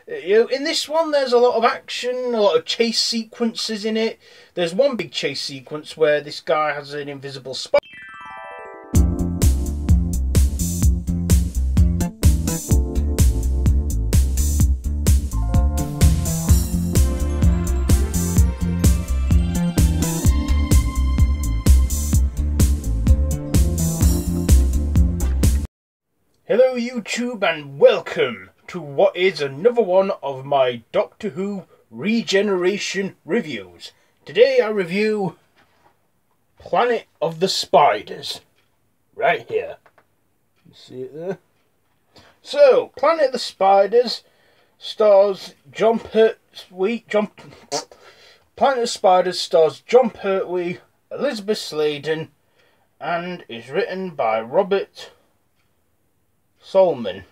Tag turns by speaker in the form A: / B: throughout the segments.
A: In this one, there's a lot of action, a lot of chase sequences in it. There's one big chase sequence where this guy has an invisible spider. Hello YouTube and welcome to what is another one of my Doctor Who Regeneration reviews. Today I review Planet of the Spiders. Right here. You see it there? So, Planet of the Spiders stars Planet of the Spiders stars John Pertwee, Elizabeth Sladen, and is written by Robert Sloman,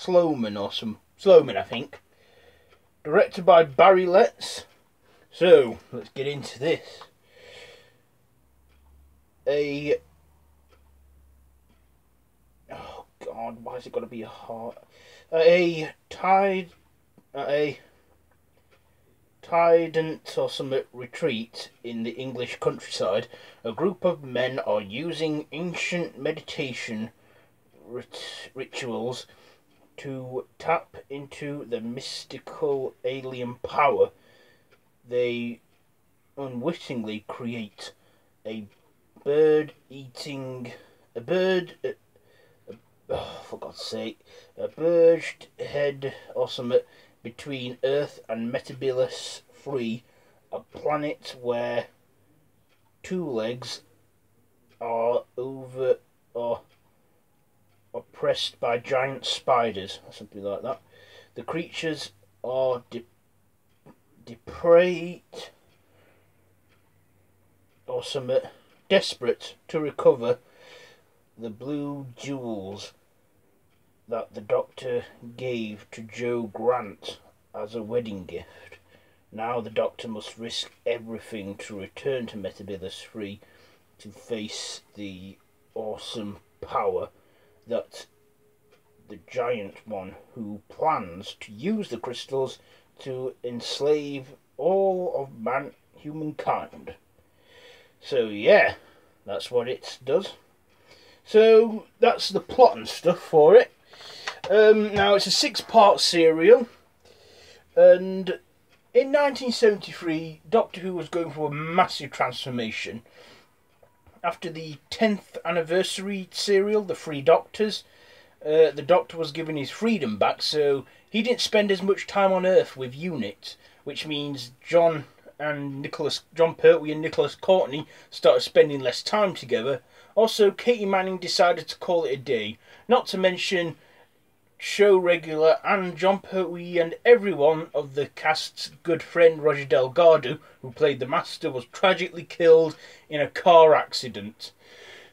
A: I think. Directed by Barry Letts. So, let's get into this. Oh God, why has it got to be a heart? A Tident or some retreat in the English countryside. A group of men are using ancient meditation rituals to tap into the mystical alien power. They unwittingly create a bird head or something between Earth and Metropolis 3, a planet where two legs are oppressed by giant spiders or something like that. The creatures are depraved or something, desperate to recover the blue jewels that the Doctor gave to Joe Grant as a wedding gift. Now the Doctor must risk everything to return to Metropolis 3 to face the awesome power that the giant one who plans to use the crystals to enslave all of humankind. So yeah, that's what it does. So that's the plot and stuff for it. Now it's a 6-part serial, and in 1973 Doctor Who was going through a massive transformation. After the 10th anniversary serial, The Three Doctors, the Doctor was given his freedom back, so he didn't spend as much time on Earth with UNIT, which means John Pertwee and Nicholas Courtney started spending less time together. Also, Katie Manning decided to call it a day, not to mention show regular and John Pertwee and everyone of the cast's good friend Roger Delgado, who played the Master, was tragically killed in a car accident.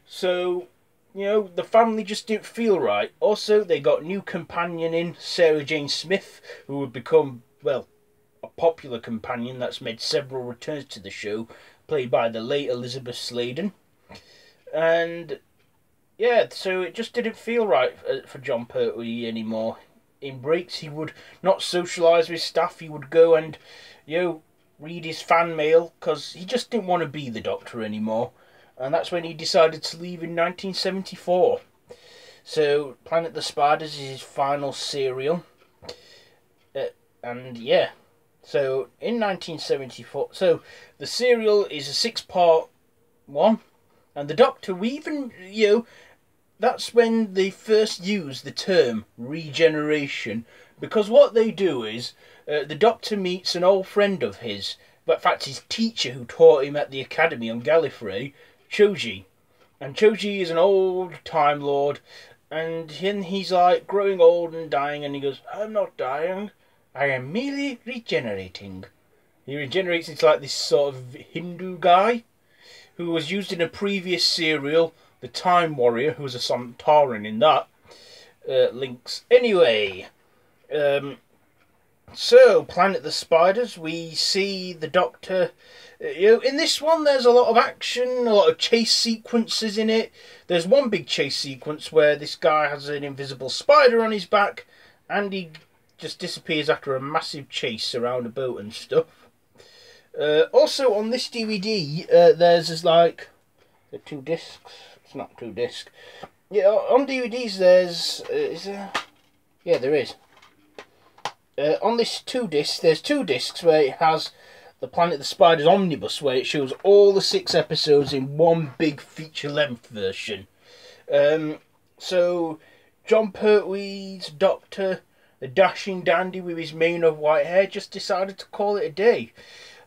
A: So, you know, the family just didn't feel right. Also, they got new companion in, Sarah Jane Smith, who would become, well, a popular companion that's made several returns to the show, played by the late Elizabeth Sladen. And yeah, so it just didn't feel right for John Pertwee anymore. In breaks, he would not socialise with staff. He would go and, you know, read his fan mail, because he just didn't want to be the Doctor anymore. And that's when he decided to leave in 1974. So, Planet of the Spiders is his final serial. And yeah, so in 1974, so the serial is a 6-part one. And the Doctor, that's when they first used the term regeneration. Because what they do is, the Doctor meets an old friend of his, but in fact his teacher who taught him at the academy on Gallifrey, Choji. And Choji is an old Time Lord, and he's like growing old and dying, and he goes, "I'm not dying, I am merely regenerating." He regenerates into like this sort of Hindu guy, who was used in a previous serial, The Time Warrior, who was a Sontaran in that. Links. Anyway, so, Planet of the Spiders, we see the Doctor. In this one, there's a lot of action, a lot of chase sequences in it. There's one big chase sequence where this guy has an invisible spider on his back, and he just disappears after a massive chase around a boat and stuff. Also on this DVD, there's like the 2 discs. It's not 2 discs. Yeah, on DVDs there's is there? Yeah, there is. On this 2 discs, there's 2 discs where it has the Planet of the Spiders omnibus, where it shows all the 6 episodes in one big feature-length version. So John Pertwee's Doctor, the dashing dandy with his mane of white hair, just decided to call it a day.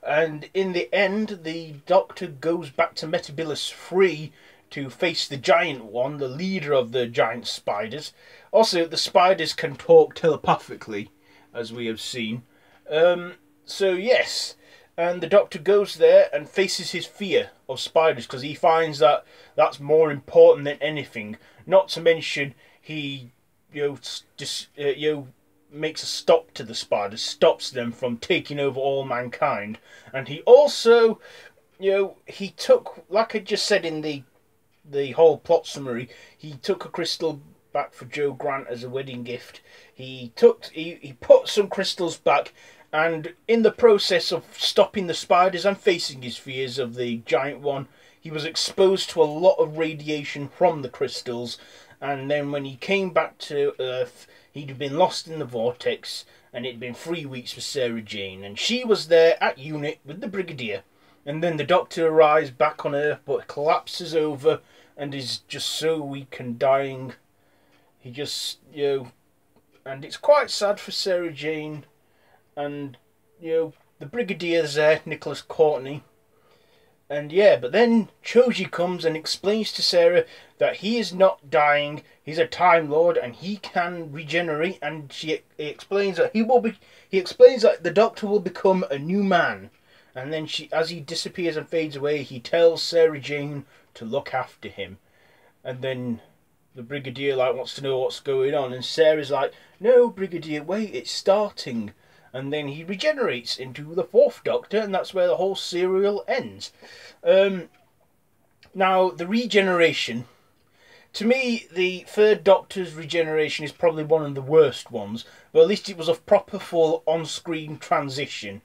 A: And in the end, the Doctor goes back to Metebilus 3 to face the giant one, the leader of the giant spiders. Also, the spiders can talk telepathically, as we have seen. So yes, and the Doctor goes there and faces his fear of spiders, because he finds that that's more important than anything. Not to mention, he makes a stop to the spiders, stops them from taking over all mankind. And he also, he took, like I just said in the whole plot summary, he took a crystal back for Jo Grant as a wedding gift. He put some crystals back, and in the process of stopping the spiders and facing his fears of the giant one, he was exposed to a lot of radiation from the crystals. And then when he came back to Earth, he'd been lost in the vortex, and it'd been 3 weeks for Sarah Jane, and she was there at unit with the Brigadier. And then the Doctor arrives back on Earth, but collapses over and is just so weak and dying. He just, and it's quite sad for Sarah Jane. And, the Brigadier's there, Nicholas Courtney. And yeah, but then Choji comes and explains to Sarah that he is not dying, he's a Time Lord and he can regenerate, and he explains that the Doctor will become a new man. And then as he disappears and fades away, he tells Sarah Jane to look after him. And then the Brigadier wants to know what's going on, and Sarah's like, "No, Brigadier, wait, it's starting." And then he regenerates into the 4th Doctor, and that's where the whole serial ends. Now, the regeneration. To me, the 3rd Doctor's regeneration is probably one of the worst ones, but at least it was a proper full on-screen transition.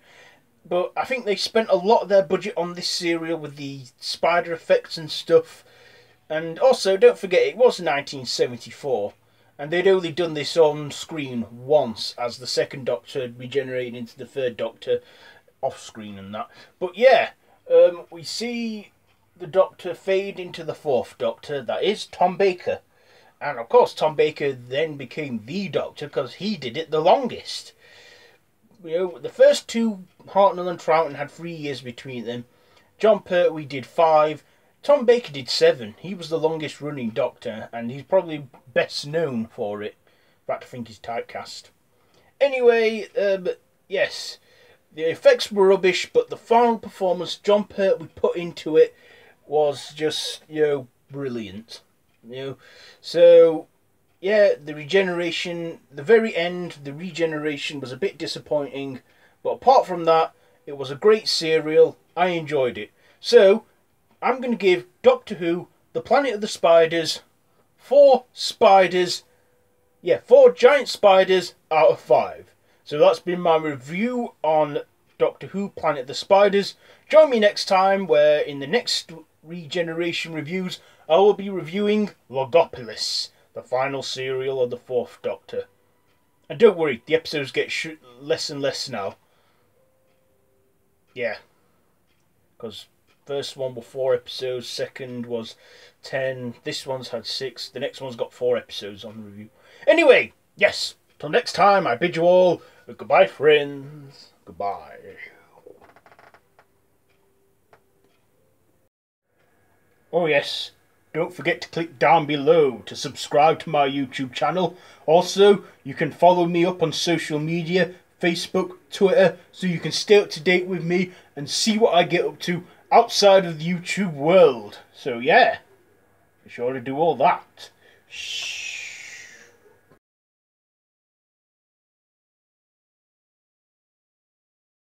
A: But I think they spent a lot of their budget on this serial with the spider effects and stuff. And also, don't forget, it was 1974. And they'd only done this on screen once, as the 2nd Doctor had regenerated into the 3rd Doctor off screen and that. But yeah, we see the Doctor fade into the 4th Doctor, that is Tom Baker. And of course, Tom Baker then became the Doctor because he did it the longest. The first 2, Hartnell and Troughton, had 3 years between them. John Pertwee did 5. Tom Baker did 7. He was the longest running Doctor, and he's probably best known for it. In fact, I think he's typecast. Anyway, yes, the effects were rubbish, but the final performance John Pertwee put into it was just, brilliant. So, yeah, the regeneration, the very end, the regeneration was a bit disappointing, but apart from that, it was a great serial. I enjoyed it. So, I'm going to give Doctor Who, The Planet of the Spiders, 4 spiders, 4 giant spiders out of 5. So that's been my review on Doctor Who, Planet of the Spiders. Join me next time, where in the next regeneration reviews, I will be reviewing Logopolis, the final serial of the 4th Doctor. And don't worry, the episodes get less and less now. Yeah, because first one was 4 episodes, second was 10, this one's had 6, the next one's got 4 episodes on the review. Anyway, yes, till next time, I bid you all goodbye, friends. Goodbye. Oh yes, don't forget to click down below to subscribe to my YouTube channel. Also, you can follow me up on social media, Facebook, Twitter, so you can stay up to date with me and see what I get up to outside of the YouTube world. So yeah, be sure to do all that. Shh.